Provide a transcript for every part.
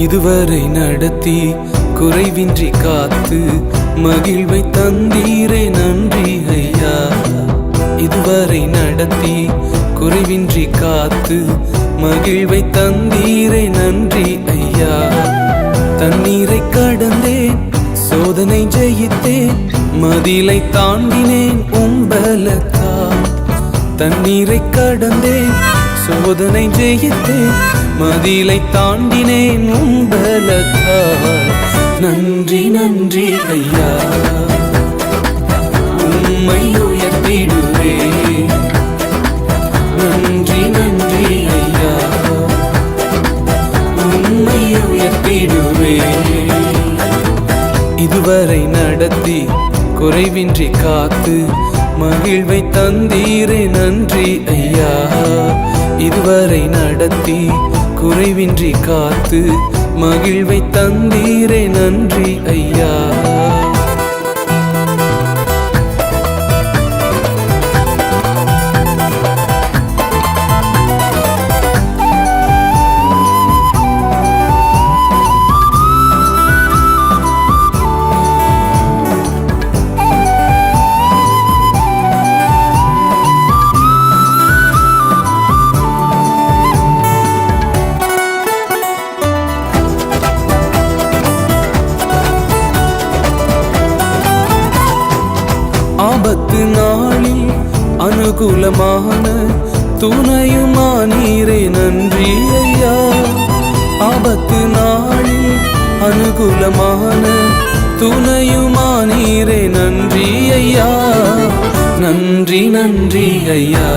இதுவரை நடத்தி குறைவின்றி காத்து மகிழ்வை தந்தீரே நன்றி ஐயா. இதுவரை நடத்தி குறைவின்றி காத்து மகிழ்வை தந்தீரே நன்றி ஐயா. தண்ணீரை கடந்தேன், சோதனை ஜெயித்தேன், மதிலை தாண்டினேன் உம்பலத்தால். தண்ணீரை கடந்தேன், சோதனை ஜெயித்தேன், மதிலை தாண்டினேன் உம்பலத்தால். நன்றி நன்றி ஐயா, உம்மை உயர்த்திடுவே. நன்றி நன்றி ஐயா, உம்மை உயர்த்திடுவே. இதுவரை நடத்தி குறைவின்றி காத்து மகிழ்வை தந்தீரே நன்றி ஐயா. இதுவரை நடத்தி குறைவின்றி காத்து மகிழ்வை தந்தீரே நன்றி ஐயா. ஆபத்து நாளில் அனுகூலமான துணையுமானீரே நன்றி ஐயா. ஆபத்து நாளில் அனுகூலமான துணையுமானீரே நன்றி ஐயா. நன்றி நன்றி ஐயா,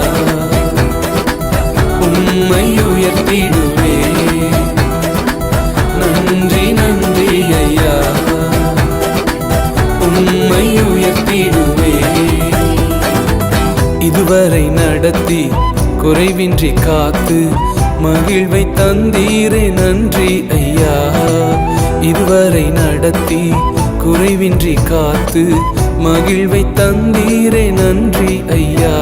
உம்மை உயர்த்திடுவே. நன்றி நன்றி ஐயா, உம்மை உயர்த்திடுவே. இதுவரை நடத்தி குறைவின்றி காத்து மகிழ்வை தந்தீரே நன்றி ஐயா. இதுவரை நடத்தி குறைவின்றி காத்து மகிழ்வை தந்தீரே நன்றி ஐயா.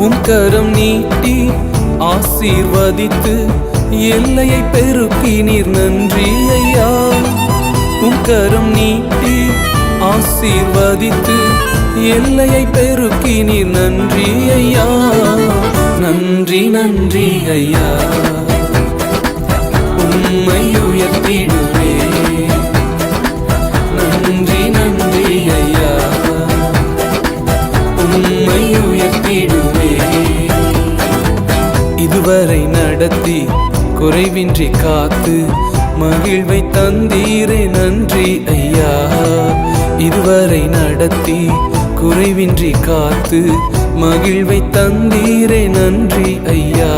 உம் கரம் நீட்டி ஆசீர்வதித்து எல்லையை பெருக்கினீர் நன்றி ஐயா. உம் கரம் நீட்டி ஆசீர்வதித்து எல்லையை பெருக்கினீர் நன்றி ஐயா. நன்றி நன்றி ஐயா, உம்மை உயர்த்திடுவே. நன்றி நன்றி ஐயா, உம்மை உயர்த்திடுவே. இதுவரை நடத்தி குறைவின்றி காத்து மகிழ்வை தந்தீரே நன்றி ஐயா. இதுவரை நடத்தி குறைவின்றி காத்து மகிழ்வை தந்தீரே நன்றி ஐயா.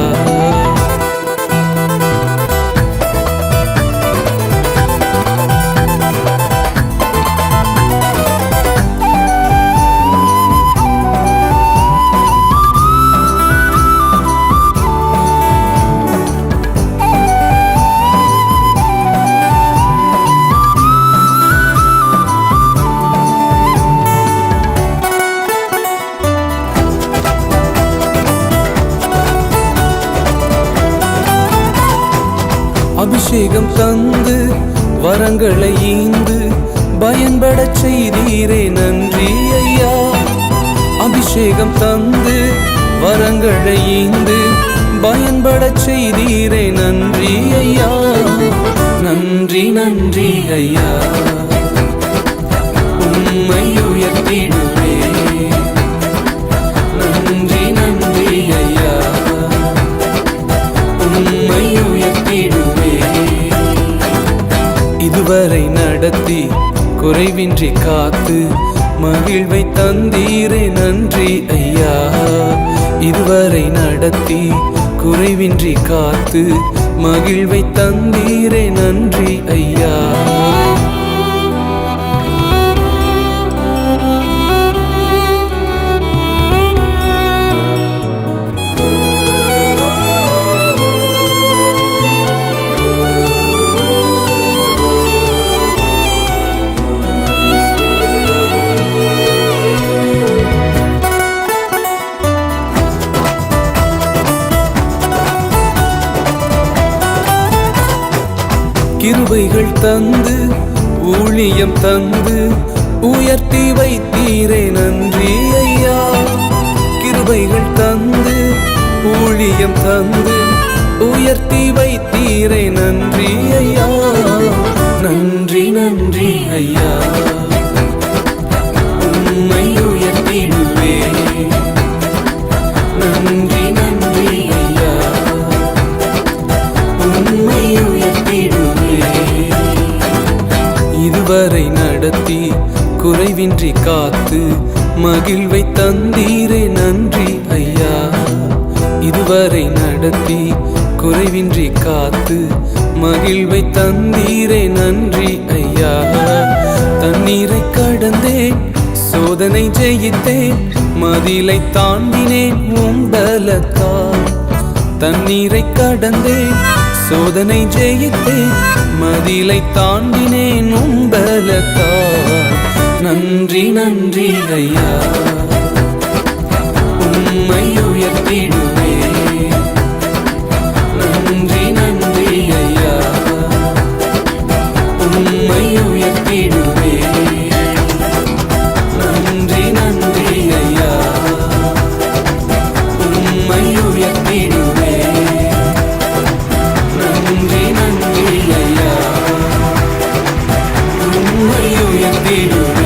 அபிஷேகம் தந்து வரங்களை ஈந்து பயன்படச் செய்தீரே நன்றி ஐயா. அபிஷேகம் தந்து வரங்களை ஈந்து பயன்படச் செய்தீரே நன்றி ஐயா. நன்றி நன்றி ஐயா, உம்மை உயர்த்திடுவே. நன்றி நன்றி ஐயா, உம்மை உயர்த்திடுவே. இதுவரை நடத்தி குறைவின்றி காத்து மகிழ்வை தந்தீரே நன்றி ஐயா. இதுவரை நடத்தி குறைவின்றி காத்து மகிழ்வை தந்தீரே நன்றி ஐயா. கிருபைகள் தந்து ஊழியம் தந்து உயர்த்தி வைத்தீரே நன்றி ஐயா. கிருபைகள் தந்து ஊழியம் தந்து உயர்த்தி வைத்தீரே நன்றி ஐயா. நன்றி நன்றி ஐயா, உம்மை உயர்த்திடுவே. நன்றி நன்றி ஐயா, உம்மை உயர்த்திடுவே. இதுவரை நடத்தி குறைவின்றி காத்து மகிழ்வை தந்தீரே நன்றி ஐயா. இதுவரை நடத்தி குறைவின்றி காத்து மகிழ்வை தந்தீரே நன்றி ஐயா. தண்ணீரை கடந்தேன், சோதனை ஜெயித்தேன், மதிலை தாண்டினேன் உம்பலத்தால். தண்ணீரை கடந்தேன், சோதனை ஜெயித்தேன், மதிலை தாண்டினேன் உம்பலத்தால். நன்றி நன்றி ஐயா, உம்மை உயர்த்திடுவே. நன்றி நன்றி ஐயா, உம்மை உயர்த்திடுவே. நன்றி நன்றி ஐயா, உம்மை உயர்த்திடுவே. நன்றி நன்றி ஐயா, உம்மை உயர்த்திடுவே.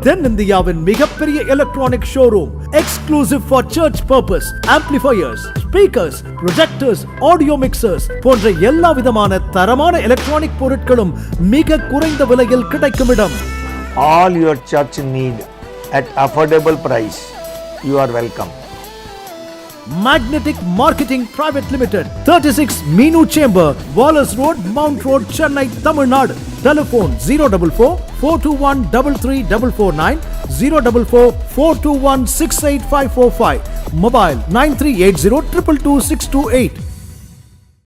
தென்னிந்தியாவின் மிகப்பெரிய electronic showroom, exclusive for search purpose, amplifiers, speakers, projectors, audio mixtures போன்ற எல்லா விதமான தரமான எலக்ட்ரானிக் பொருட்களும் மிக குறைந்த விலையில் கிடைக்கும் இடம். All your church need at affordable price. You are welcome. Magnetic Marketing Private Limited, 36 Meenu Chamber, Wallace Road, Mount Road, Chennai, Tamil Nadu. Telephone 044 421 33449, 044 421 68545. Mobile 9380 222 628.